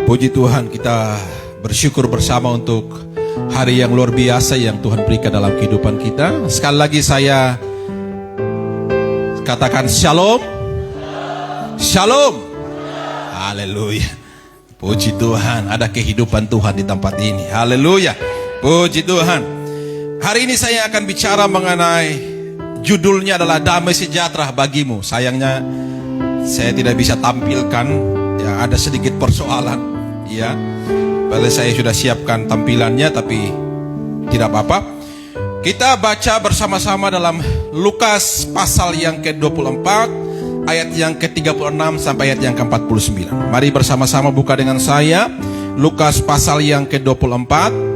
Puji Tuhan, kita bersyukur bersama untuk hari yang luar biasa yang Tuhan berikan dalam kehidupan kita. Sekali lagi saya katakan shalom. Shalom. Haleluya. Puji Tuhan, ada kehidupan Tuhan di tempat ini. Haleluya. Puji Tuhan. Hari ini saya akan bicara mengenai, judulnya adalah damai sejahtera bagimu. Sayangnya saya tidak bisa tampilkan, ya ada sedikit persoalan. Ya, padahal saya sudah siapkan tampilannya, tapi tidak apa-apa. Kita baca bersama-sama dalam Lukas pasal yang ke-24 ayat yang ke-36 sampai ayat yang ke-49. Mari bersama-sama buka dengan saya Lukas pasal yang ke-24.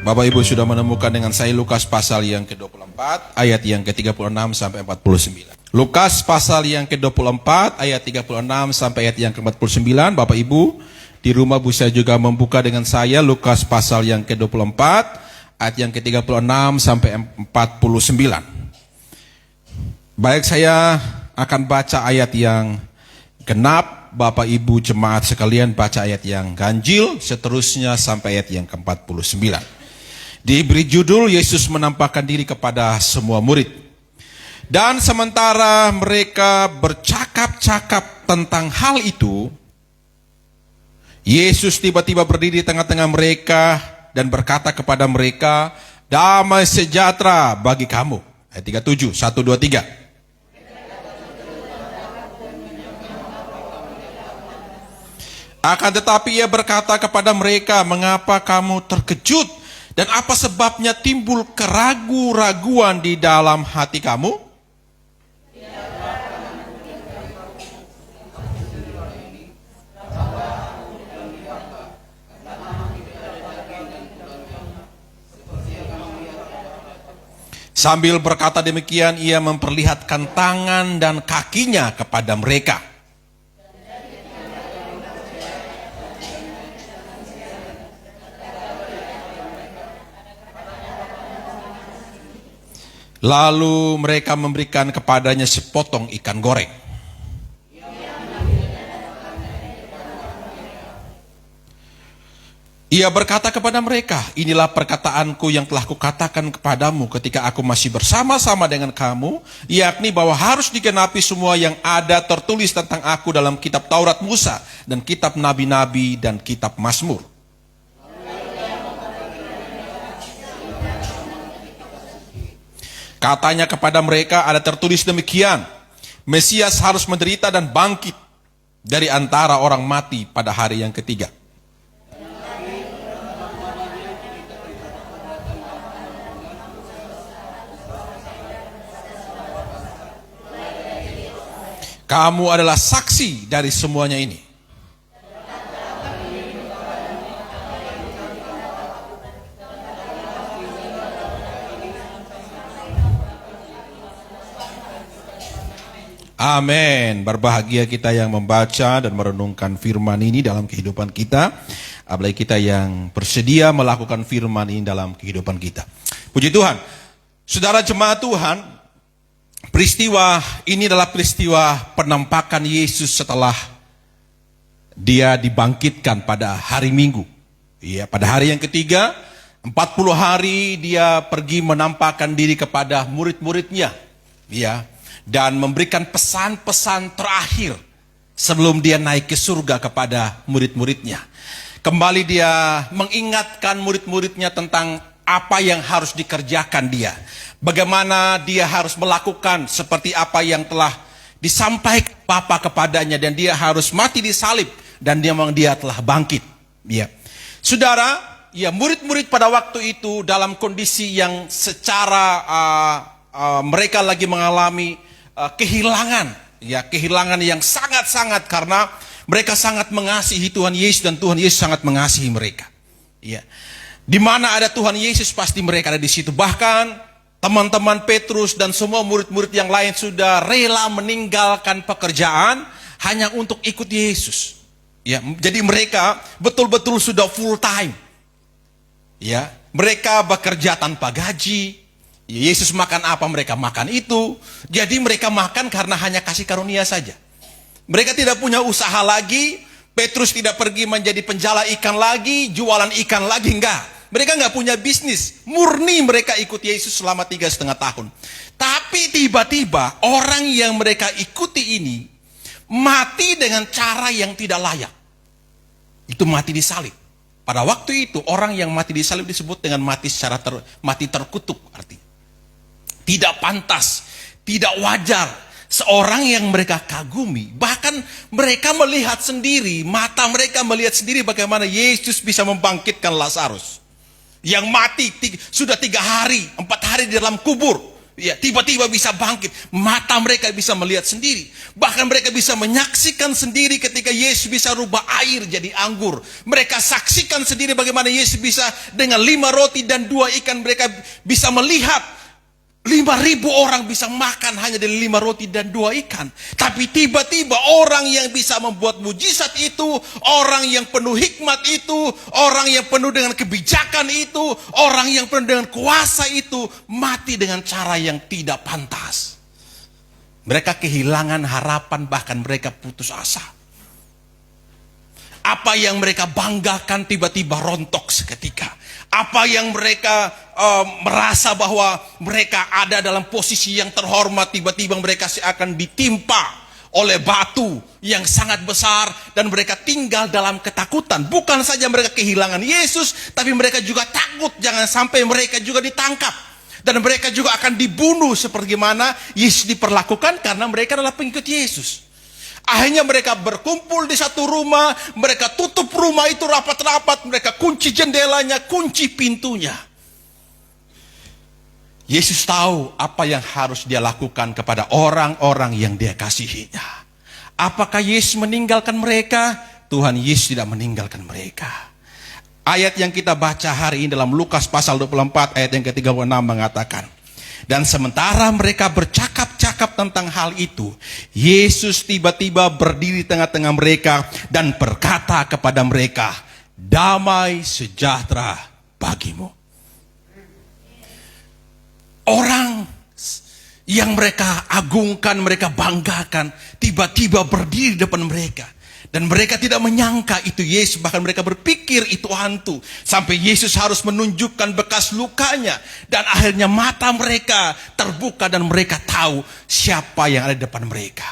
Bapak Ibu sudah menemukan dengan saya Lukas pasal yang ke-24 ayat yang ke-36 sampai 49. Lukas pasal yang ke-24 ayat 36 sampai ayat yang ke-49. Bapak Ibu di rumah bisa juga membuka dengan saya Lukas pasal yang ke-24 ayat yang ke-36 sampai 49. Baik, saya akan baca ayat yang genap. Bapak Ibu jemaat sekalian baca ayat yang ganjil, seterusnya sampai ayat yang ke-49. Diberi judul Yesus menampakkan diri kepada semua murid. Dan sementara mereka bercakap-cakap tentang hal itu, Yesus tiba-tiba berdiri di tengah-tengah mereka dan berkata kepada mereka, damai sejahtera bagi kamu. Ayat 37, 1, 2, 3. Akan tetapi ia berkata kepada mereka, mengapa kamu terkejut? Dan apa sebabnya timbul keraguan-raguan di dalam hati kamu? Sambil berkata demikian, ia memperlihatkan tangan dan kakinya kepada mereka. Lalu mereka memberikan kepadanya sepotong ikan goreng. Ia berkata kepada mereka, inilah perkataanku yang telah kukatakan kepadamu ketika aku masih bersama-sama dengan kamu, yakni bahwa harus digenapi semua yang ada tertulis tentang aku dalam kitab Taurat Musa dan kitab Nabi-Nabi dan kitab Mazmur. Katanya kepada mereka, ada tertulis demikian, Mesias harus menderita dan bangkit dari antara orang mati pada hari yang ketiga. Kamu adalah saksi dari semuanya ini. Amin. Berbahagia kita yang membaca dan merenungkan firman ini dalam kehidupan kita. Apalagi kita yang bersedia melakukan firman ini dalam kehidupan kita. Puji Tuhan. Saudara jemaat Tuhan, peristiwa ini adalah peristiwa penampakan Yesus setelah dia dibangkitkan pada hari Minggu. Ya, pada hari yang ketiga, 40 hari dia pergi menampakkan diri kepada murid-muridnya. Ya. Dan memberikan pesan-pesan terakhir sebelum dia naik ke surga kepada murid-muridnya. Kembali dia mengingatkan murid-muridnya tentang apa yang harus dikerjakan dia. Bagaimana dia harus melakukan seperti apa yang telah disampaikan Bapa kepadanya. Dan dia harus mati di salib. Dan dia telah bangkit. Ya. Saudara, ya murid-murid pada waktu itu dalam kondisi yang secara mereka lagi mengalami kehilangan, ya kehilangan yang sangat-sangat karena mereka sangat mengasihi Tuhan Yesus dan Tuhan Yesus sangat mengasihi mereka. Ya, di mana ada Tuhan Yesus pasti mereka ada di situ. Bahkan teman-teman Petrus dan semua murid-murid yang lain sudah rela meninggalkan pekerjaan hanya untuk ikut Yesus. Ya, jadi mereka betul-betul sudah full time. Ya, mereka bekerja tanpa gaji. Yesus makan apa mereka makan itu. Jadi mereka makan karena hanya kasih karunia saja. Mereka tidak punya usaha lagi. Petrus tidak pergi menjadi penjala ikan lagi, jualan ikan lagi, enggak. Mereka nggak punya bisnis, murni mereka ikut Yesus selama 3,5 tahun. Tapi tiba-tiba orang yang mereka ikuti ini mati dengan cara yang tidak layak. Itu mati disalib. Pada waktu itu orang yang mati disalib disebut dengan mati secara mati terkutuk artinya. Tidak pantas, tidak wajar. Seorang yang mereka kagumi, bahkan mereka melihat sendiri, mata mereka melihat sendiri bagaimana Yesus bisa membangkitkan Lazarus. Yang mati sudah 3 hari, 4 hari di dalam kubur. Ya, tiba-tiba bisa bangkit. Mata mereka bisa melihat sendiri. Bahkan mereka bisa menyaksikan sendiri ketika Yesus bisa rubah air jadi anggur. Mereka saksikan sendiri bagaimana Yesus bisa dengan 5 roti dan 2 ikan. Mereka bisa melihat 5.000 orang bisa makan hanya dari 5 roti dan 2 ikan. Tapi tiba-tiba orang yang bisa membuat mujizat itu, orang yang penuh hikmat itu, orang yang penuh dengan kebijakan itu, orang yang penuh dengan kuasa itu, mati dengan cara yang tidak pantas. Mereka kehilangan harapan, bahkan mereka putus asa. Apa yang mereka banggakan tiba-tiba rontok seketika. Apa yang mereka merasa bahwa mereka ada dalam posisi yang terhormat, tiba-tiba mereka akan ditimpa oleh batu yang sangat besar dan mereka tinggal dalam ketakutan. Bukan saja mereka kehilangan Yesus, tapi mereka juga takut jangan sampai mereka juga ditangkap. Dan mereka juga akan dibunuh seperti mana Yesus diperlakukan karena mereka adalah pengikut Yesus. Akhirnya mereka berkumpul di satu rumah, mereka tutup rumah itu rapat-rapat, mereka kunci jendelanya, kunci pintunya. Yesus tahu apa yang harus dia lakukan kepada orang-orang yang dia kasihinya. Apakah Yesus meninggalkan mereka? Tuhan Yesus tidak meninggalkan mereka. Ayat yang kita baca hari ini dalam Lukas pasal 24 ayat yang ke-36 mengatakan, dan sementara mereka bercakap-cakap tentang hal itu, Yesus tiba-tiba berdiri tengah-tengah mereka dan berkata kepada mereka, damai sejahtera bagimu. Orang yang mereka agungkan, mereka banggakan, tiba-tiba berdiri di depan mereka. Dan mereka tidak menyangka itu Yesus, bahkan mereka berpikir itu hantu. Sampai Yesus harus menunjukkan bekas lukanya. Dan akhirnya mata mereka terbuka dan mereka tahu siapa yang ada di depan mereka.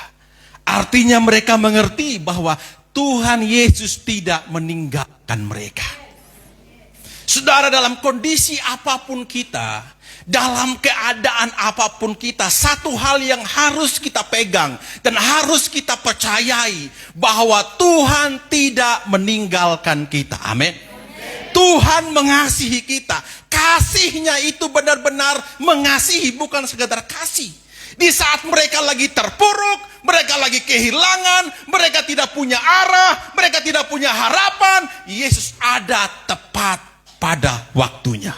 Artinya mereka mengerti bahwa Tuhan Yesus tidak meninggalkan mereka. Saudara, dalam kondisi apapun kita, dalam keadaan apapun kita, satu hal yang harus kita pegang dan harus kita percayai, bahwa Tuhan tidak meninggalkan kita. Amin. Tuhan mengasihi kita. Kasihnya itu benar-benar mengasihi, bukan sekedar kasih. Di saat mereka lagi terpuruk, mereka lagi kehilangan, mereka tidak punya arah, mereka tidak punya harapan, Yesus ada tepat pada waktunya.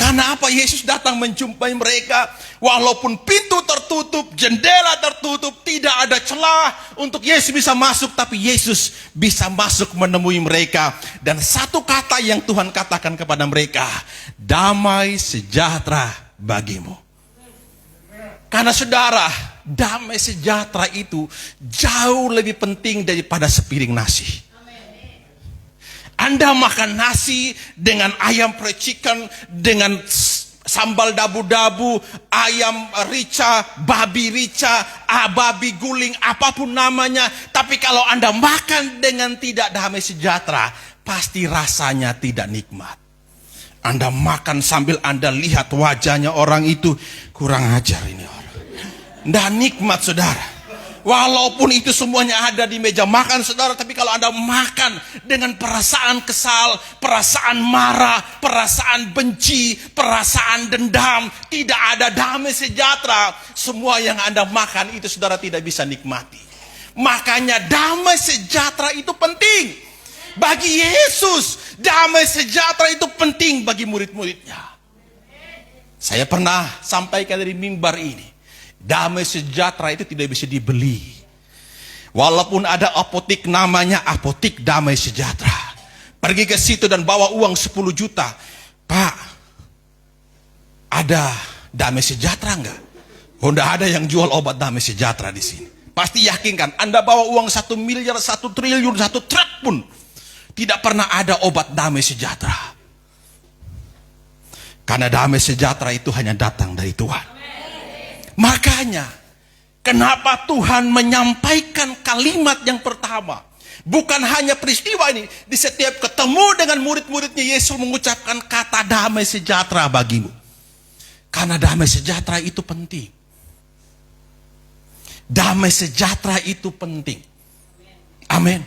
Karena apa? Yesus datang menjumpai mereka. Walaupun pintu tertutup, jendela tertutup, tidak ada celah untuk Yesus bisa masuk. Tapi Yesus bisa masuk menemui mereka. Dan satu kata yang Tuhan katakan kepada mereka, damai sejahtera bagimu. Karena saudara, damai sejahtera itu jauh lebih penting daripada sepiring nasi. Anda makan nasi dengan ayam fried chicken, dengan sambal dabu-dabu, ayam rica, babi guling, apapun namanya. Tapi kalau Anda makan dengan tidak damai sejahtera, pasti rasanya tidak nikmat. Anda makan sambil Anda lihat wajahnya orang itu, kurang ajar ini orang. Tidak nikmat, saudara. Walaupun itu semuanya ada di meja makan, saudara, tapi kalau Anda makan dengan perasaan kesal, perasaan marah, perasaan benci, perasaan dendam, tidak ada damai sejahtera, semua yang Anda makan itu saudara tidak bisa nikmati. Makanya damai sejahtera itu penting bagi Yesus. Damai sejahtera itu penting bagi murid-muridnya. Saya pernah sampaikan dari mimbar ini, damai sejahtera itu tidak bisa dibeli. Walaupun ada apotik namanya apotik damai sejahtera. Pergi ke situ dan bawa uang 10 juta. Pak, ada damai sejahtera enggak? Oh, enggak ada yang jual obat damai sejahtera di sini. Pasti yakin kan, Anda bawa uang 1 miliar, 1 triliun, 1 truk pun tidak pernah ada obat damai sejahtera. Karena damai sejahtera itu hanya datang dari Tuhan. Makanya, kenapa Tuhan menyampaikan kalimat yang pertama? Bukan hanya peristiwa ini, di setiap ketemu dengan murid-muridnya Yesus mengucapkan kata damai sejahtera bagimu. Karena damai sejahtera itu penting. Damai sejahtera itu penting. Amin.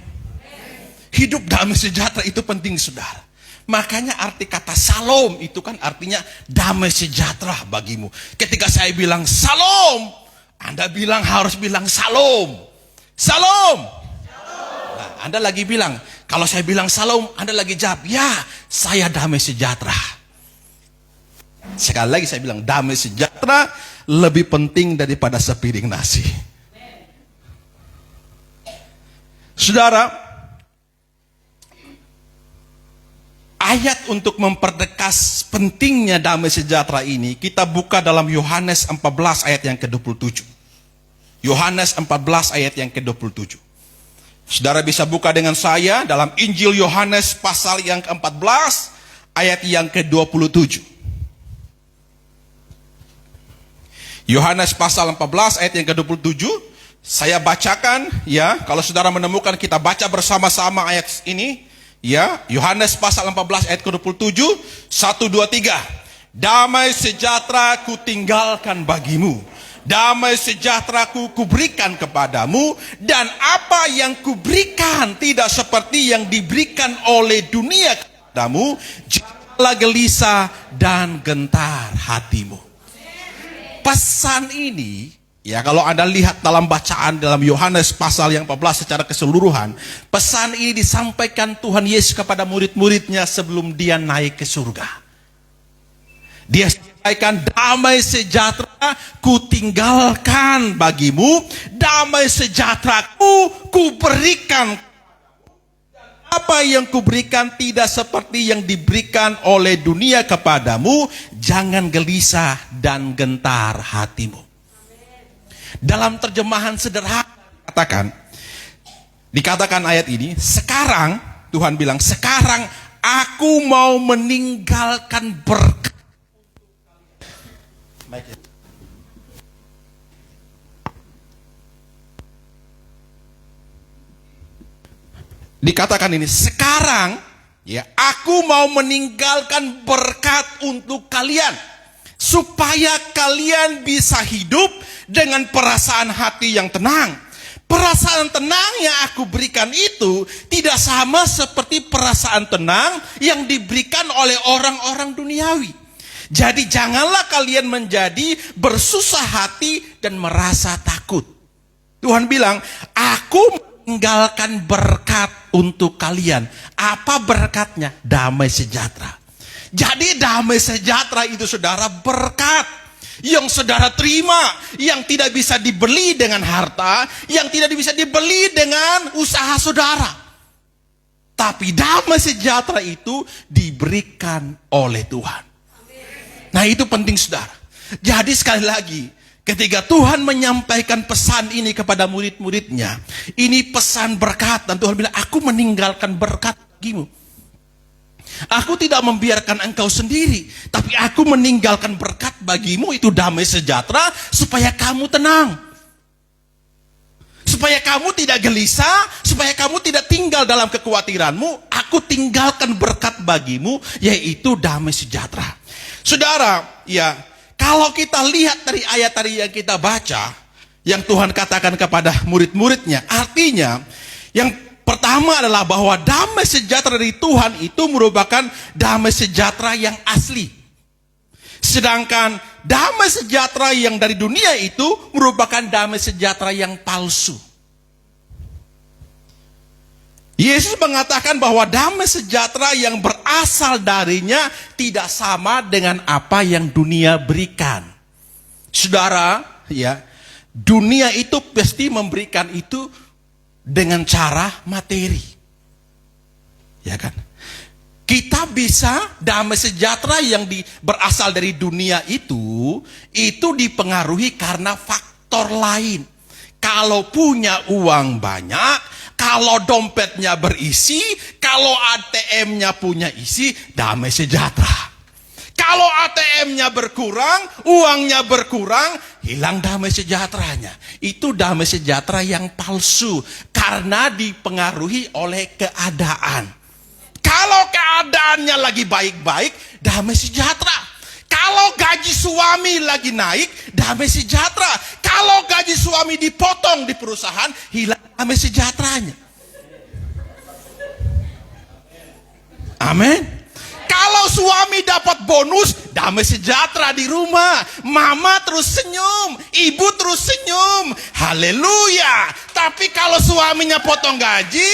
Hidup damai sejahtera itu penting, saudara. Makanya arti kata salam itu kan artinya damai sejahtera bagimu. Ketika saya bilang salam, Anda bilang harus bilang salam. Salam. Nah, Anda lagi bilang, kalau saya bilang salam, Anda lagi jawab, ya, saya damai sejahtera. Sekali lagi saya bilang, damai sejahtera lebih penting daripada sepiring nasi. Saudara, ayat untuk mempertegas pentingnya damai sejahtera ini, kita buka dalam Yohanes 14 ayat yang ke-27. Yohanes 14 ayat yang ke-27. Saudara bisa buka dengan saya dalam Injil Yohanes pasal yang ke-14 ayat yang ke-27. Yohanes pasal 14 ayat yang ke-27, saya bacakan ya, kalau saudara menemukan kita baca bersama-sama ayat ini ya. Yohanes pasal 14 ayat ke-27, 1 2 3. Damai sejahtera ku tinggalkan bagimu, damai sejahtera ku berikan kepadamu, dan apa yang kuberikan tidak seperti yang diberikan oleh dunia kepadamu. Janganlah gelisah dan gentar hatimu. Pesan ini, ya kalau Anda lihat dalam bacaan dalam Yohanes pasal yang 14 secara keseluruhan, pesan ini disampaikan Tuhan Yesus kepada murid-muridnya sebelum dia naik ke surga. Dia sampaikan, damai sejahtera ku tinggalkan bagimu, damai sejahtera ku berikan. Apa yang kuberikan tidak seperti yang diberikan oleh dunia kepadamu. Jangan gelisah dan gentar hatimu. Dalam terjemahan sederhana dikatakan ayat ini, sekarang Tuhan bilang, sekarang aku mau meninggalkan berkat. Dikatakan ini, sekarang ya, aku mau meninggalkan berkat untuk kalian, supaya kalian bisa hidup dengan perasaan hati yang tenang. Perasaan tenang yang aku berikan itu tidak sama seperti perasaan tenang yang diberikan oleh orang-orang duniawi. Jadi janganlah kalian menjadi bersusah hati dan merasa takut. Tuhan bilang, aku meninggalkan berkat untuk kalian. Apa berkatnya? Damai sejahtera. Jadi damai sejahtera itu, saudara, berkat yang saudara terima, yang tidak bisa dibeli dengan harta, yang tidak bisa dibeli dengan usaha saudara. Tapi damai sejahtera itu diberikan oleh Tuhan. Nah, itu penting, saudara. Jadi sekali lagi, ketika Tuhan menyampaikan pesan ini kepada murid-muridnya, ini pesan berkat, dan Tuhan bilang, aku meninggalkan berkat bagimu. Aku tidak membiarkan engkau sendiri, tapi aku meninggalkan berkat bagimu, itu damai sejahtera, supaya kamu tenang, supaya kamu tidak gelisah, supaya kamu tidak tinggal dalam kekhawatiranmu. Aku tinggalkan berkat bagimu, yaitu damai sejahtera. Saudara, ya, kalau kita lihat dari ayat tadi yang kita baca, yang Tuhan katakan kepada murid-muridnya, artinya yang pertama adalah bahwa damai sejahtera dari Tuhan itu merupakan damai sejahtera yang asli. Sedangkan damai sejahtera yang dari dunia itu merupakan damai sejahtera yang palsu. Yesus mengatakan bahwa damai sejahtera yang berasal darinya tidak sama dengan apa yang dunia berikan. Saudara, ya, dunia itu pasti memberikan itu dengan cara materi. Ya kan? Kita bisa damai sejahtera yang berasal dari dunia itu dipengaruhi karena faktor lain. Kalau punya uang banyak, kalau dompetnya berisi, kalau ATM-nya punya isi, damai sejahtera. Kalau ATM-nya berkurang, uangnya berkurang, hilang damai sejahteranya. Itu damai sejahtera yang palsu karena dipengaruhi oleh keadaan. Kalau keadaannya lagi baik-baik, damai sejahtera. Kalau gaji suami lagi naik, damai sejahtera. Kalau gaji suami dipotong di perusahaan, hilang damai sejahteranya. Amin. Kalau suami dapat bonus, damai sejahtera di rumah. Mama terus senyum, ibu terus senyum. Haleluya. Tapi kalau suaminya potong gaji,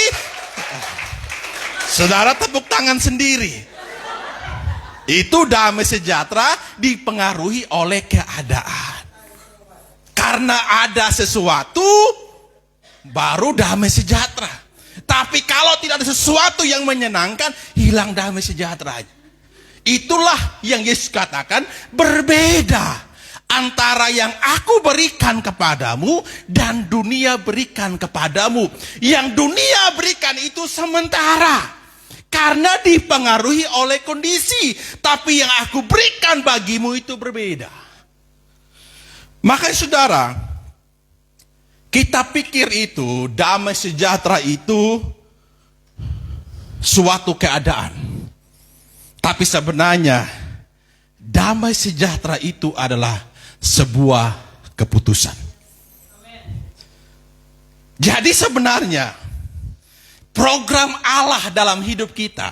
saudara tepuk tangan sendiri. Itu damai sejahtera dipengaruhi oleh keadaan. Karena ada sesuatu, baru damai sejahtera. Tapi kalau tidak ada sesuatu yang menyenangkan, hilang damai sejahteranya. Itulah yang Yesus katakan berbeda antara yang aku berikan kepadamu dan dunia berikan kepadamu. Yang dunia berikan itu sementara, karena dipengaruhi oleh kondisi. Tapi yang aku berikan bagimu itu berbeda. Makanya saudara, kita pikir itu damai sejahtera itu suatu keadaan. Tapi sebenarnya damai sejahtera itu adalah sebuah keputusan. Jadi sebenarnya program Allah dalam hidup kita,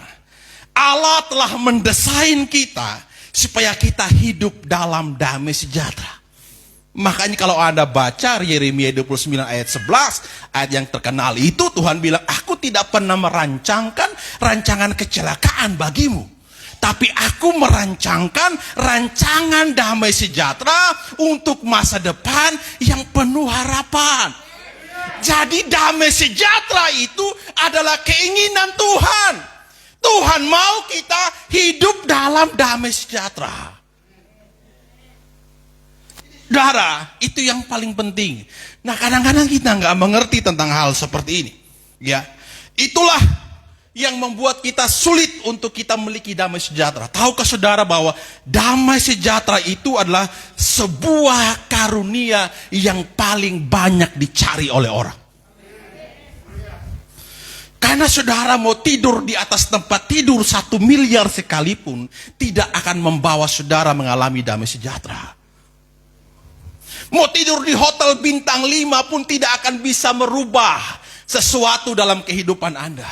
Allah telah mendesain kita supaya kita hidup dalam damai sejahtera. Makanya kalau Anda baca Yeremia 29 ayat 11, ayat yang terkenal itu, Tuhan bilang, aku tidak pernah merancangkan rancangan kecelakaan bagimu, tapi aku merancangkan rancangan damai sejahtera untuk masa depan yang penuh harapan. Jadi damai sejahtera itu adalah keinginan Tuhan. Tuhan mau kita hidup dalam damai sejahtera. Saudara, itu yang paling penting. Nah, kadang-kadang kita nggak mengerti tentang hal seperti ini. Ya, itulah yang membuat kita sulit untuk kita memiliki damai sejahtera. Tahukah saudara bahwa damai sejahtera itu adalah sebuah karunia yang paling banyak dicari oleh orang. Karena saudara mau tidur di atas tempat tidur 1 miliar sekalipun, tidak akan membawa saudara mengalami damai sejahtera. Mau tidur di hotel bintang 5 pun tidak akan bisa merubah sesuatu dalam kehidupan Anda.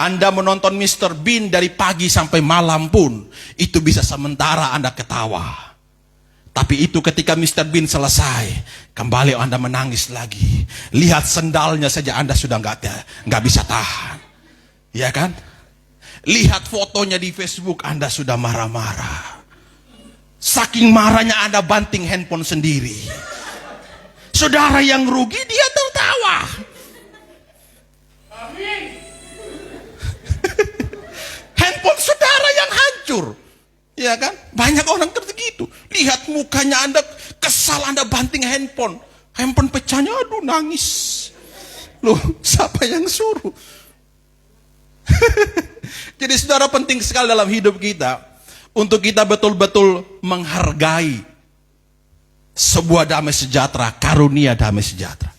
Anda menonton Mr. Bean dari pagi sampai malam pun, itu bisa sementara Anda ketawa. Tapi itu ketika Mr. Bean selesai, kembali Anda menangis lagi. Lihat sendalnya saja Anda sudah nggak bisa tahan. Ya kan? Lihat fotonya di Facebook, Anda sudah marah-marah. Saking marahnya Anda banting handphone sendiri. Saudara yang rugi, dia tertawa. Amin. Handphone saudara yang hancur. Ya kan? Banyak orang begitu. Lihat mukanya Anda kesal, Anda banting handphone. Handphone pecahnya, aduh nangis. Loh, siapa yang suruh? Jadi saudara, penting sekali dalam hidup kita untuk kita betul-betul menghargai sebuah damai sejahtera, karunia damai sejahtera.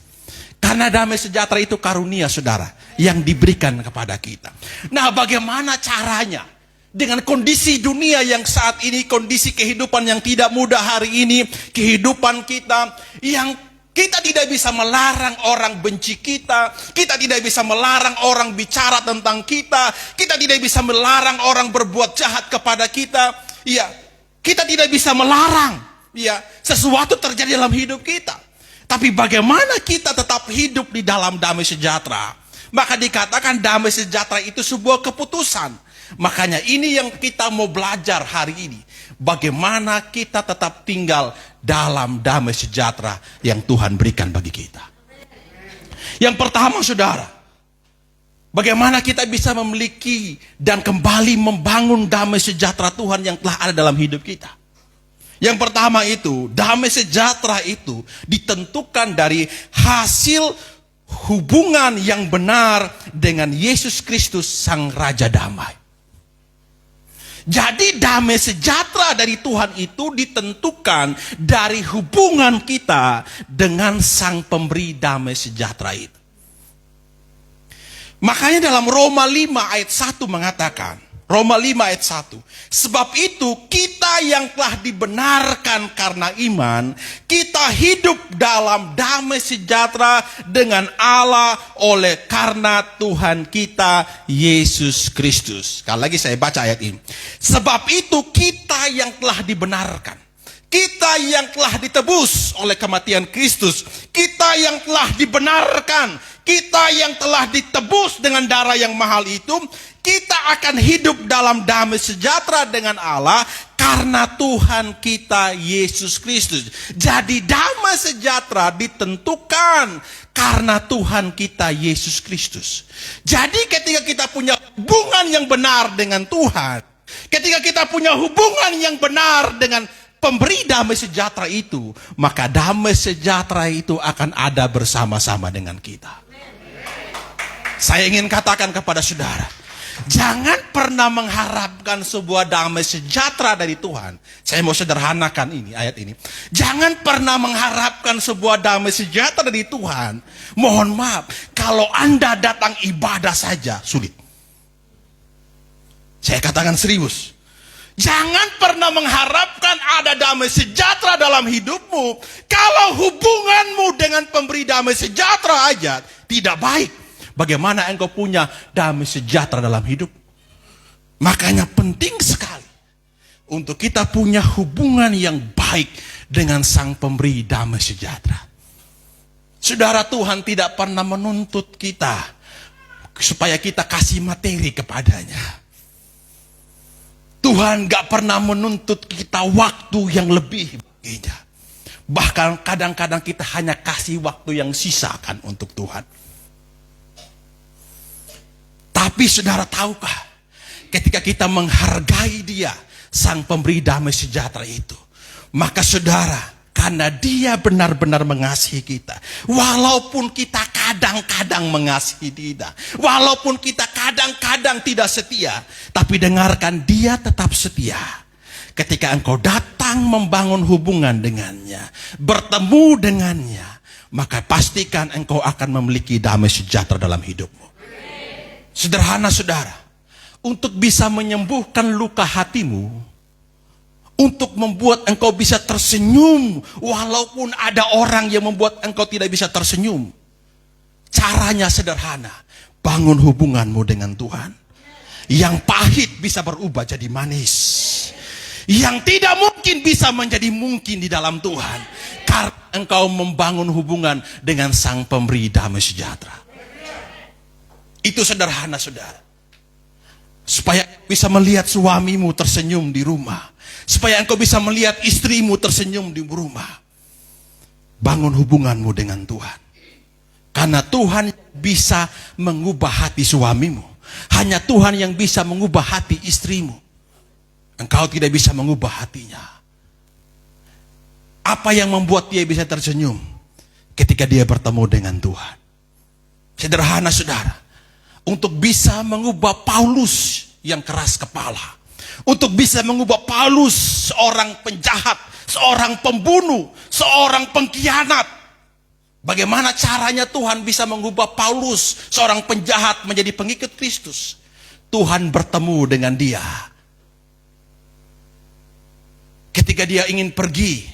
Karena damai sejahtera itu karunia saudara yang diberikan kepada kita. Nah, bagaimana caranya? Dengan kondisi dunia yang saat ini, kondisi kehidupan yang tidak mudah hari ini, kehidupan kita yang kita tidak bisa melarang orang benci kita, kita tidak bisa melarang orang bicara tentang kita, kita tidak bisa melarang orang berbuat jahat kepada kita. Ya, kita tidak bisa melarang ya sesuatu terjadi dalam hidup kita. Tapi bagaimana kita tetap hidup di dalam damai sejahtera? Maka dikatakan damai sejahtera itu sebuah keputusan. Makanya ini yang kita mau belajar hari ini. Bagaimana kita tetap tinggal dalam damai sejahtera yang Tuhan berikan bagi kita. Yang pertama saudara, bagaimana kita bisa memiliki dan kembali membangun damai sejahtera Tuhan yang telah ada dalam hidup kita. Yang pertama itu, damai sejahtera itu ditentukan dari hasil hubungan yang benar dengan Yesus Kristus Sang Raja Damai. Jadi damai sejahtera dari Tuhan itu ditentukan dari hubungan kita dengan Sang Pemberi damai sejahtera itu. Makanya dalam Roma 5 ayat 1 mengatakan, Roma 5 ayat 1. Sebab itu kita yang telah dibenarkan karena iman, kita hidup dalam damai sejahtera dengan Allah oleh karena Tuhan kita Yesus Kristus. Sekali lagi saya baca ayat ini. Sebab itu kita yang telah dibenarkan, kita yang telah ditebus oleh kematian Kristus, kita yang telah dibenarkan, kita yang telah ditebus dengan darah yang mahal itu, kita akan hidup dalam damai sejahtera dengan Allah karena Tuhan kita Yesus Kristus. Jadi damai sejahtera ditentukan karena Tuhan kita Yesus Kristus. Jadi ketika kita punya hubungan yang benar dengan Tuhan, ketika kita punya hubungan yang benar dengan Pemberi damai sejahtera itu, maka damai sejahtera itu akan ada bersama-sama dengan kita. Saya ingin katakan kepada saudara, jangan pernah mengharapkan sebuah damai sejahtera dari Tuhan. Saya mau sederhanakan ini, ayat ini. Jangan pernah mengharapkan sebuah damai sejahtera dari Tuhan. Mohon maaf, kalau Anda datang ibadah saja, sulit. Saya katakan serius. Jangan pernah mengharapkan ada damai sejahtera dalam hidupmu kalau hubunganmu dengan Pemberi damai sejahtera aja tidak baik. Bagaimana engkau punya damai sejahtera dalam hidup? Makanya penting sekali untuk kita punya hubungan yang baik dengan Sang Pemberi damai sejahtera. Saudara, Tuhan tidak pernah menuntut kita supaya kita kasih materi kepadanya. Tuhan gak pernah menuntut kita waktu yang lebih baginya. Bahkan kadang-kadang kita hanya kasih waktu yang sisakan untuk Tuhan. Tapi saudara tahukah, ketika kita menghargai Dia, Sang Pemberi damai sejahtera itu, maka saudara, karena Dia benar-benar mengasihi kita, walaupun kita kadang-kadang mengasihi Dia, walaupun kita kadang-kadang tidak setia, tapi dengarkan, Dia tetap setia. Ketika engkau datang membangun hubungan dengannya, bertemu dengannya, maka pastikan engkau akan memiliki damai sejahtera dalam hidupmu. Sederhana saudara, untuk bisa menyembuhkan luka hatimu, untuk membuat engkau bisa tersenyum walaupun ada orang yang membuat engkau tidak bisa tersenyum, caranya sederhana. Bangun hubunganmu dengan Tuhan. Yang pahit bisa berubah jadi manis. Yang tidak mungkin bisa menjadi mungkin di dalam Tuhan, karena engkau membangun hubungan dengan Sang Pemberi damai sejahtera. Itu sederhana saudara. Supaya bisa melihat suamimu tersenyum di rumah, supaya engkau bisa melihat istrimu tersenyum di rumah. Bangun hubunganmu dengan Tuhan. Karena Tuhan bisa mengubah hati suamimu. Hanya Tuhan yang bisa mengubah hati istrimu. Engkau tidak bisa mengubah hatinya. Apa yang membuat dia bisa tersenyum? Ketika dia bertemu dengan Tuhan. Sederhana saudara. Untuk bisa mengubah Paulus yang keras kepala, untuk bisa mengubah Paulus seorang penjahat, seorang pembunuh, seorang pengkhianat. Bagaimana caranya Tuhan bisa mengubah Paulus seorang penjahat menjadi pengikut Kristus? Tuhan bertemu dengan dia ketika dia ingin pergi,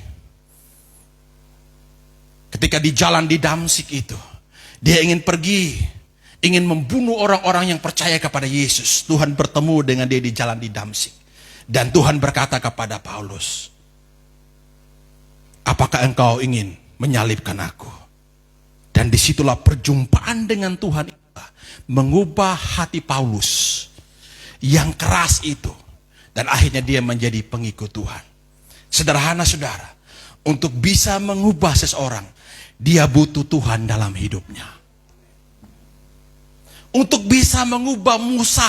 ketika di jalan di Damsyik itu dia ingin pergi, ingin membunuh orang-orang yang percaya kepada Yesus. Tuhan bertemu dengan dia di jalan di Damsyik. Dan Tuhan berkata kepada Paulus, apakah engkau ingin menyalibkan aku? Dan disitulah perjumpaan dengan Tuhan. mengubah hati Paulus yang keras itu. Dan akhirnya dia menjadi pengikut Tuhan. Sederhana saudara, untuk bisa mengubah seseorang, dia butuh Tuhan dalam hidupnya. Untuk bisa mengubah Musa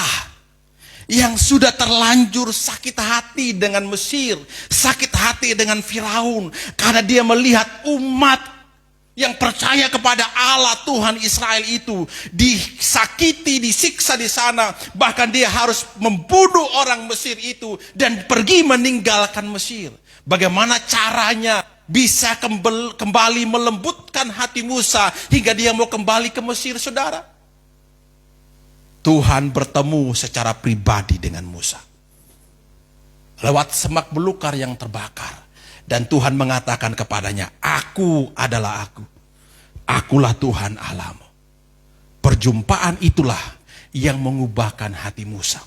yang sudah terlanjur sakit hati dengan Mesir, sakit hati dengan Firaun, karena dia melihat umat yang percaya kepada Allah Tuhan Israel itu disakiti, disiksa di sana. Bahkan dia harus membunuh orang Mesir itu dan pergi meninggalkan Mesir. Bagaimana caranya bisa kembali melembutkan hati Musa hingga dia mau kembali ke Mesir, saudara? Tuhan bertemu secara pribadi dengan Musa lewat semak belukar yang terbakar. Dan Tuhan mengatakan kepadanya, aku adalah aku. Akulah Tuhan Allahmu. Perjumpaan itulah yang mengubahkan hati Musa.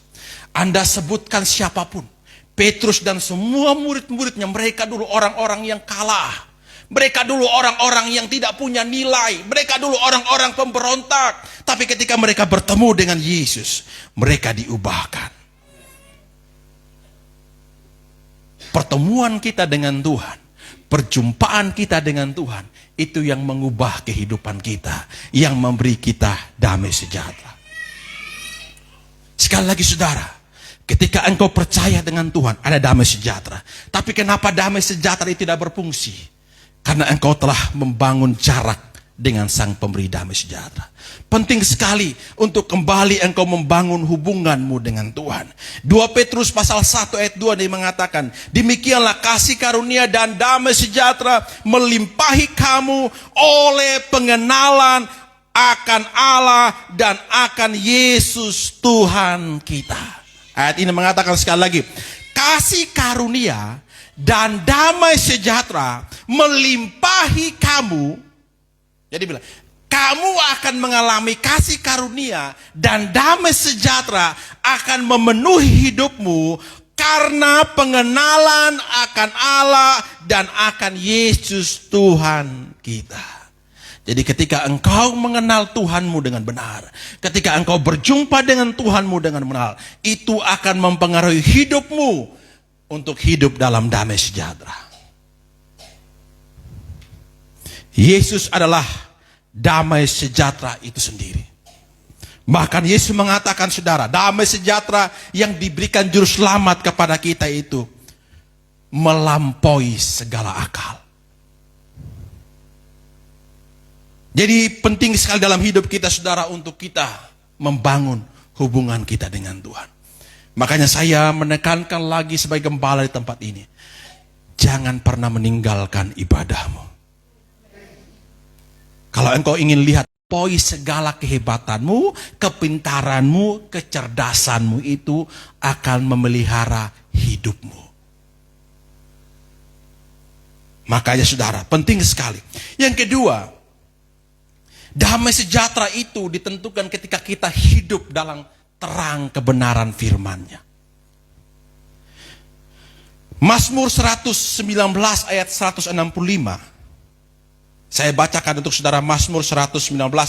Anda sebutkan siapapun, Petrus dan semua murid-muridnya, mereka dulu orang-orang yang kalah. Mereka dulu orang-orang yang tidak punya nilai. Mereka dulu orang-orang pemberontak. Tapi ketika mereka bertemu dengan Yesus, mereka diubahkan. Pertemuan kita dengan Tuhan, perjumpaan kita dengan Tuhan, itu yang mengubah kehidupan kita, yang memberi kita damai sejahtera. Sekali lagi saudara, ketika engkau percaya dengan Tuhan, ada damai sejahtera. Tapi kenapa damai sejahtera itu tidak berfungsi? Karena engkau telah membangun jarak dengan Sang Pemberi damai sejahtera. Penting sekali untuk kembali engkau membangun hubunganmu dengan Tuhan. 2 Petrus pasal 1 ayat 2 dia mengatakan, demikianlah kasih karunia dan damai sejahtera melimpahi kamu oleh pengenalan akan Allah dan akan Yesus Tuhan kita. Ayat ini mengatakan sekali lagi, kasih karunia dan damai sejahtera melimpahi kamu. Jadi bilang, kamu akan mengalami kasih karunia dan damai sejahtera akan memenuhi hidupmu karena pengenalan akan Allah dan akan Yesus Tuhan kita. Jadi ketika engkau mengenal Tuhanmu dengan benar, ketika engkau berjumpa dengan Tuhanmu dengan benar, itu akan mempengaruhi hidupmu untuk hidup dalam damai sejahtera. Yesus adalah damai sejahtera itu sendiri. Bahkan Yesus mengatakan, saudara, damai sejahtera yang diberikan juru selamat kepada kita itu melampaui segala akal. Jadi penting sekali dalam hidup kita, saudara, untuk kita membangun hubungan kita dengan Tuhan. Makanya saya menekankan lagi sebagai gembala di tempat ini, jangan pernah meninggalkan ibadahmu. Kalau engkau ingin lihat poin segala kehebatanmu, kepintaranmu, kecerdasanmu itu akan memelihara hidupmu. Makanya saudara, penting sekali. Yang kedua, damai sejahtera itu ditentukan ketika kita hidup dalam terang kebenaran firman-Nya. Mazmur 119 ayat 165. Saya bacakan untuk saudara. Mazmur 119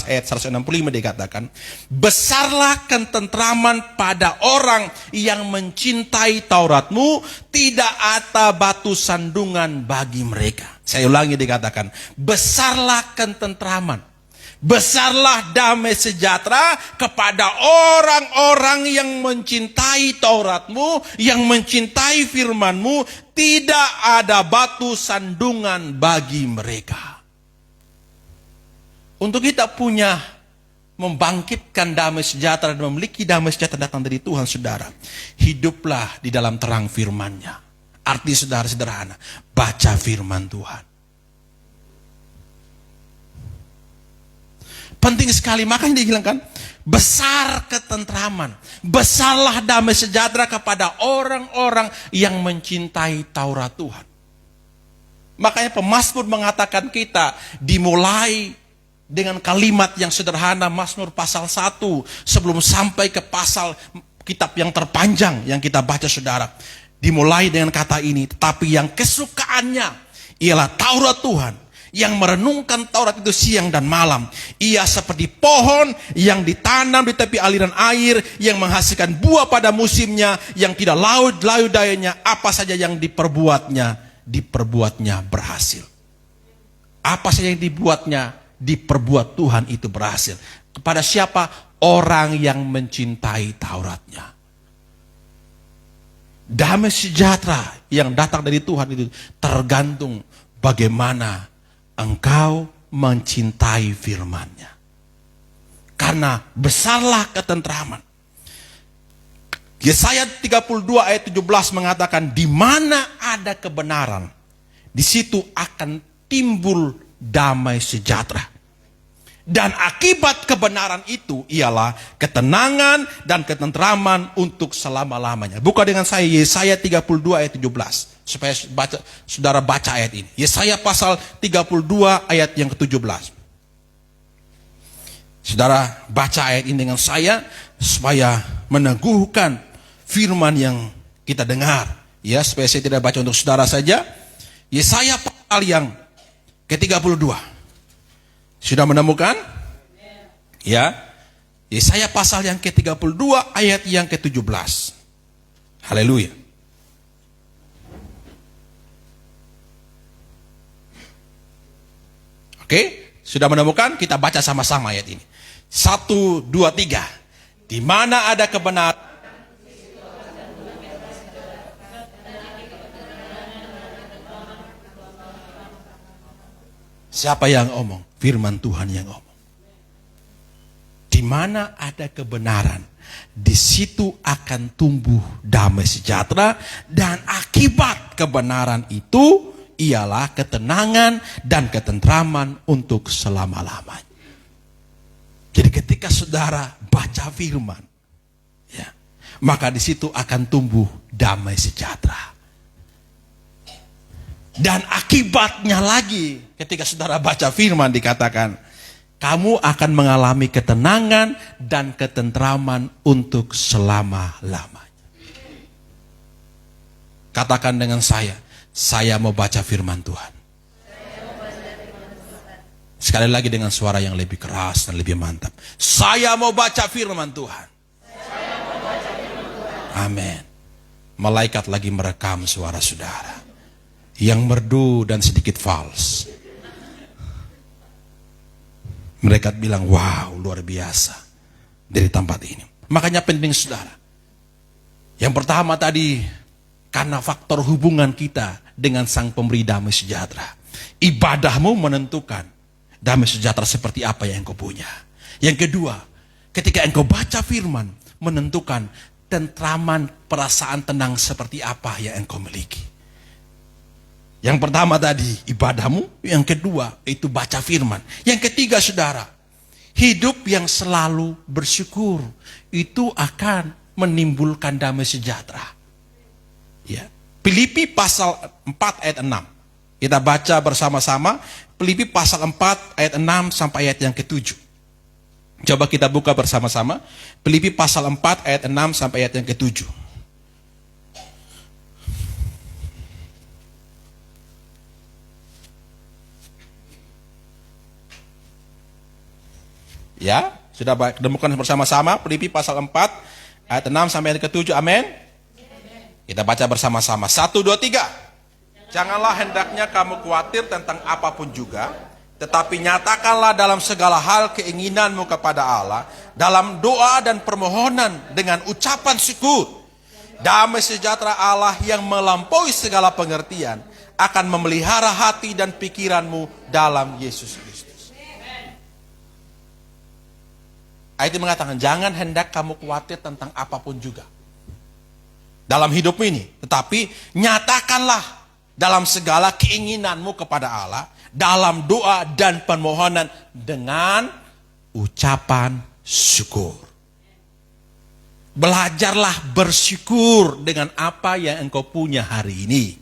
ayat 165 dikatakan, besarlah ketentraman pada orang yang mencintai Tauratmu, tidak ada batu sandungan bagi mereka. Saya ulangi, dikatakan, besarlah ketentraman, besarlah damai sejahtera kepada orang-orang yang mencintai Tauratmu, yang mencintai firman-Mu, tidak ada batu sandungan bagi mereka. Untuk kita punya membangkitkan damai sejahtera dan memiliki damai sejahtera datang dari Tuhan, saudara, hiduplah di dalam terang firman-Nya. Arti saudara sederhana, baca firman Tuhan. Penting sekali, makanya dibilangkan besar ketentraman, besarlah damai sejahtera kepada orang-orang yang mencintai Taurat Tuhan. Makanya pemazmur mengatakan kita dimulai dengan kalimat yang sederhana, Mazmur pasal 1, sebelum sampai ke pasal kitab yang terpanjang yang kita baca, saudara. Dimulai dengan kata ini, tetapi yang kesukaannya ialah Taurat Tuhan, yang merenungkan Taurat itu siang dan malam. Ia seperti pohon yang ditanam di tepi aliran air, yang menghasilkan buah pada musimnya, yang tidak layu dayanya. Apa saja yang diperbuatnya berhasil. Apa saja yang diperbuat Tuhan itu berhasil. Kepada siapa? Orang yang mencintai Tauratnya. Damai sejahtera yang datang dari Tuhan itu tergantung bagaimana engkau mencintai firman-Nya. Karena besarlah ketentraman. Yesaya 32 ayat 17 mengatakan, di mana ada kebenaran, di situ akan timbul damai sejahtera. Dan akibat kebenaran itu ialah ketenangan dan ketentraman untuk selama-lamanya. Buka dengan saya Yesaya 32 ayat 17. Supaya saudara baca ayat ini. Yesaya pasal 32 ayat yang ke-17. Saudara baca ayat ini dengan saya supaya meneguhkan firman yang kita dengar. Ya, supaya saya tidak baca untuk saudara saja. Yesaya pasal yang ke-32. Sudah menemukan? Ya. Yesaya pasal yang ke-32 ayat yang ke-17. Haleluya. Oke, sudah menemukan? Kita baca sama-sama ayat ini. 1, 2, 3. Di mana ada kebenaran, siapa yang ngomong? Firman Tuhan yang ngomong. Di mana ada kebenaran, di situ akan tumbuh damai sejahtera, dan akibat kebenaran itu ialah ketenangan dan ketentraman untuk selama-lamanya. Jadi ketika saudara baca firman, ya, maka di situ akan tumbuh damai sejahtera. Dan akibatnya lagi, ketika saudara baca firman dikatakan, kamu akan mengalami ketenangan dan ketentraman untuk selama-lamanya. Katakan dengan saya mau baca firman Tuhan. Sekali lagi dengan suara yang lebih keras dan lebih mantap. Saya mau baca firman Tuhan. Amin. Malaikat lagi merekam suara saudara. Yang merdu dan sedikit fals. Mereka bilang, wow, luar biasa dari tempat ini. Makanya penting saudara. Yang pertama tadi, karena faktor hubungan kita dengan Sang Pemberi damai sejahtera. Ibadahmu menentukan damai sejahtera seperti apa yang engkau punya. Yang kedua, ketika engkau baca firman, menentukan tentraman, perasaan tenang seperti apa yang engkau miliki. Yang pertama tadi, ibadahmu. Yang kedua, itu baca firman. Yang ketiga saudara, hidup yang selalu bersyukur. Itu akan menimbulkan damai sejahtera. Ya. Filipi pasal 4 ayat 6. Kita baca bersama-sama. Filipi pasal 4 ayat 6 sampai ayat yang ke-7. Coba kita buka bersama-sama. Filipi pasal 4 ayat 6 sampai ayat yang ke-7. Ya, sudah temukan bersama-sama. Filipi pasal 4 ayat 6 sampai ayat ke-7. Amin. Kita baca bersama-sama. 1, 2, 3. Janganlah hendaknya kamu khawatir tentang apapun juga, tetapi nyatakanlah dalam segala hal keinginanmu kepada Allah, dalam doa dan permohonan dengan ucapan syukur. Damai sejahtera Allah yang melampaui segala pengertian akan memelihara hati dan pikiranmu dalam Yesus Kristus. Ayat ini mengatakan, jangan hendak kamu khawatir tentang apapun juga dalam hidup ini, tetapi nyatakanlah dalam segala keinginanmu kepada Allah, dalam doa dan permohonan dengan ucapan syukur. Belajarlah bersyukur dengan apa yang engkau punya hari ini.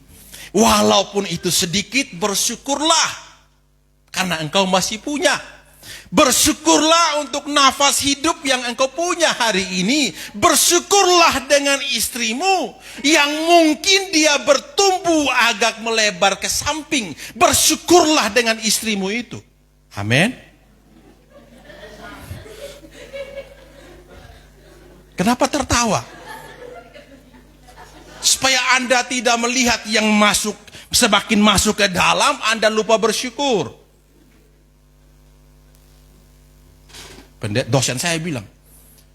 Walaupun itu sedikit, bersyukurlah karena engkau masih punya. Bersyukurlah untuk nafas hidup yang engkau punya hari ini. Bersyukurlah dengan istrimu yang mungkin dia bertumbuh agak melebar ke samping. Bersyukurlah dengan istrimu itu. Amin. Kenapa tertawa? Supaya Anda tidak melihat yang masuk, semakin masuk ke dalam, Anda lupa bersyukur. Dosen saya bilang,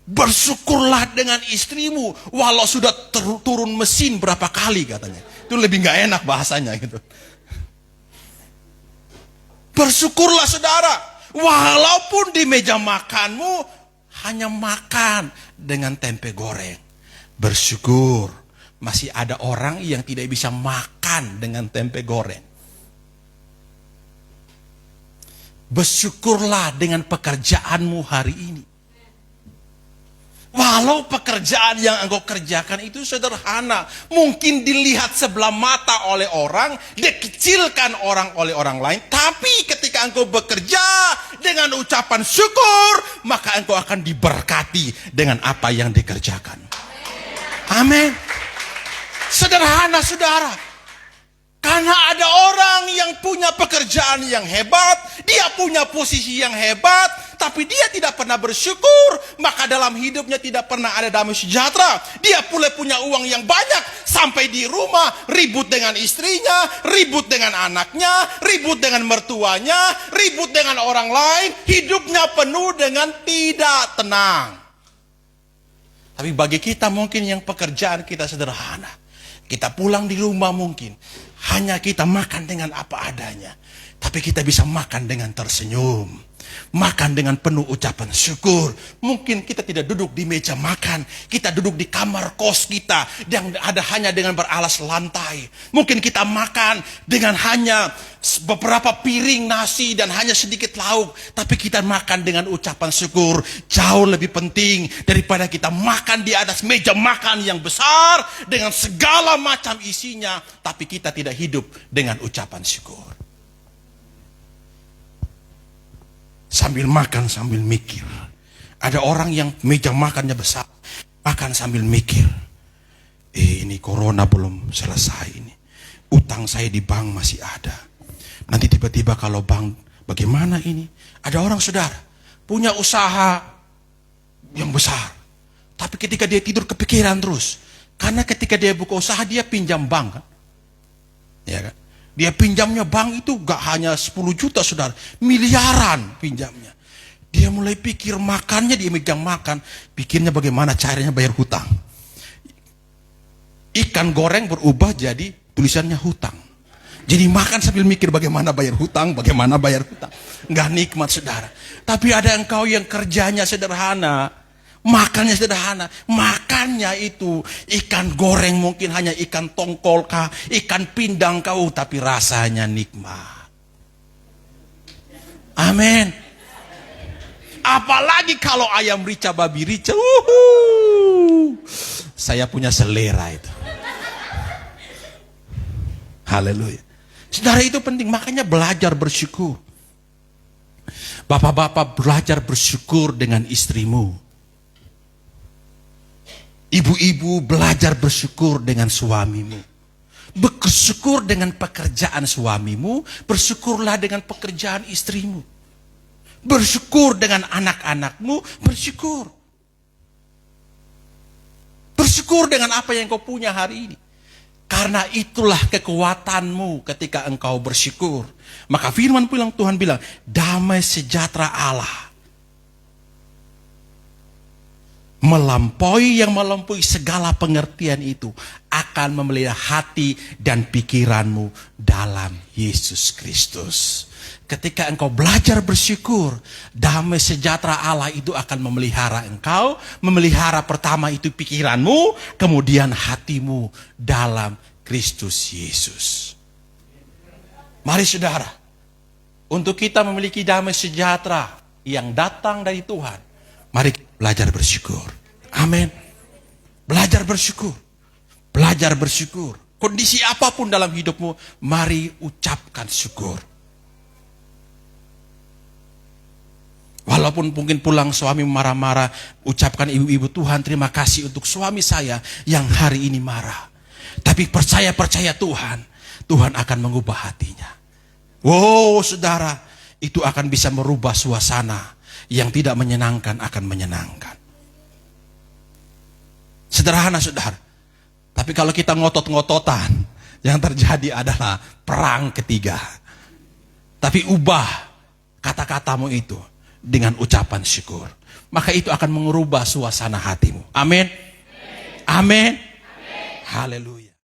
bersyukurlah dengan istrimu walau sudah turun mesin berapa kali katanya. Itu lebih nggak enak bahasanya gitu. Bersyukurlah saudara, walaupun di meja makanmu hanya makan dengan tempe goreng. Bersyukur masih ada orang yang tidak bisa makan dengan tempe goreng. Bersyukurlah dengan pekerjaanmu hari ini. Walau pekerjaan yang engkau kerjakan itu sederhana, mungkin dilihat sebelah mata oleh orang, dikecilkan orang oleh orang lain, tapi ketika engkau bekerja dengan ucapan syukur, maka engkau akan diberkati dengan apa yang dikerjakan. Amin. Sederhana saudara. Karena ada orang yang punya pekerjaan yang hebat, dia punya posisi yang hebat, tapi dia tidak pernah bersyukur, maka dalam hidupnya tidak pernah ada damai sejahtera. Dia pula punya uang yang banyak, sampai di rumah ribut dengan istrinya, ribut dengan anaknya, ribut dengan mertuanya, ribut dengan orang lain, hidupnya penuh dengan tidak tenang. Tapi bagi kita mungkin yang pekerjaan kita sederhana, kita pulang di rumah mungkin hanya kita makan dengan apa adanya, tapi kita bisa makan dengan tersenyum, makan dengan penuh ucapan syukur. Mungkin kita tidak duduk di meja makan, kita duduk di kamar kos kita yang ada hanya dengan beralas lantai. Mungkin kita makan dengan hanya beberapa piring nasi dan hanya sedikit lauk, tapi kita makan dengan ucapan syukur. Jauh lebih penting daripada kita makan di atas meja makan yang besar dengan segala macam isinya, tapi kita tidak hidup dengan ucapan syukur. Sambil makan sambil mikir. Ada orang yang meja makannya besar, makan sambil mikir. Ini corona belum selesai ini. Utang saya di bank masih ada. Nanti tiba-tiba kalau bank, bagaimana ini? Ada orang saudara, punya usaha yang besar. Tapi ketika dia tidur kepikiran terus. Karena ketika dia buka usaha, dia pinjam bank kan? Ya kan? Dia pinjamnya bank itu gak hanya 10 juta saudara, miliaran pinjamnya. Dia mulai pikir makannya di meja makan, pikirnya bagaimana caranya bayar hutang. Ikan goreng berubah jadi tulisannya hutang. Jadi makan sambil mikir bagaimana bayar hutang, bagaimana bayar hutang. Gak nikmat saudara. Tapi ada engkau yang kerjanya sederhana, makannya sederhana. Makannya itu ikan goreng mungkin hanya ikan tongkol kah, ikan pindang kah, tapi rasanya nikmat. Amin. Apalagi kalau ayam rica, babi rica. Saya punya selera itu. Haleluya. Saudara, itu penting, makanya belajar bersyukur. Bapak-bapak, belajar bersyukur dengan istrimu. Ibu-ibu, belajar bersyukur dengan suamimu. Bersyukur dengan pekerjaan suamimu, bersyukurlah dengan pekerjaan istrimu. Bersyukur dengan anak-anakmu, bersyukur. Bersyukur dengan apa yang kau punya hari ini. Karena itulah kekuatanmu ketika engkau bersyukur. Maka firman Tuhan bilang, damai sejahtera Allah yang melampaui segala pengertian itu akan memelihara hati dan pikiranmu dalam Yesus Kristus. Ketika engkau belajar bersyukur, damai sejahtera Allah itu akan memelihara engkau. Memelihara pertama itu pikiranmu, kemudian hatimu dalam Kristus Yesus. Mari saudara, untuk kita memiliki damai sejahtera yang datang dari Tuhan, mari belajar bersyukur. Amin. Belajar bersyukur. Belajar bersyukur. Kondisi apapun dalam hidupmu, mari ucapkan syukur. Walaupun mungkin pulang suami marah-marah, ucapkan ibu-ibu, Tuhan terima kasih untuk suami saya yang hari ini marah. Tapi percaya Tuhan, Tuhan akan mengubah hatinya. Wow saudara, itu akan bisa merubah suasana yang tidak menyenangkan akan menyenangkan. Sederhana saudara. Tapi kalau kita ngotot-ngototan, yang terjadi adalah perang ketiga. Tapi ubah kata-katamu itu dengan ucapan syukur. Maka itu akan mengubah suasana hatimu. Amin. Amin. Haleluya.